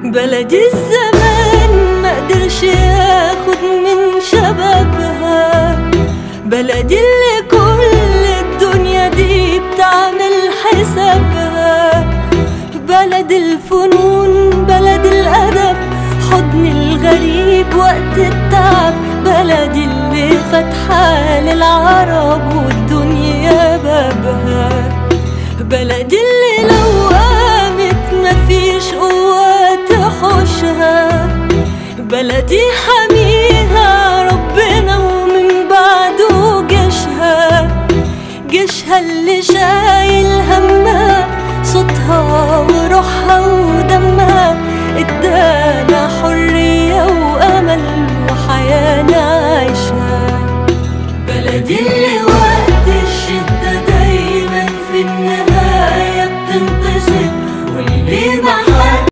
بلدي الزمان مقدرش ياخد من شبابها، بلدي اللي كل الدنيا دي بتعمل حسابها، بلد الفنون بلد الأدب، حضن الغريب وقت التعب، بلدي اللي فاتحة للعرب والدنيا بابها، بلدي اللي لو قامت مفيش قوة تحوشها، بلدي حميها ربنا ومن بعده جيشها اللي شايل همها، صوتها وروحها ودمها.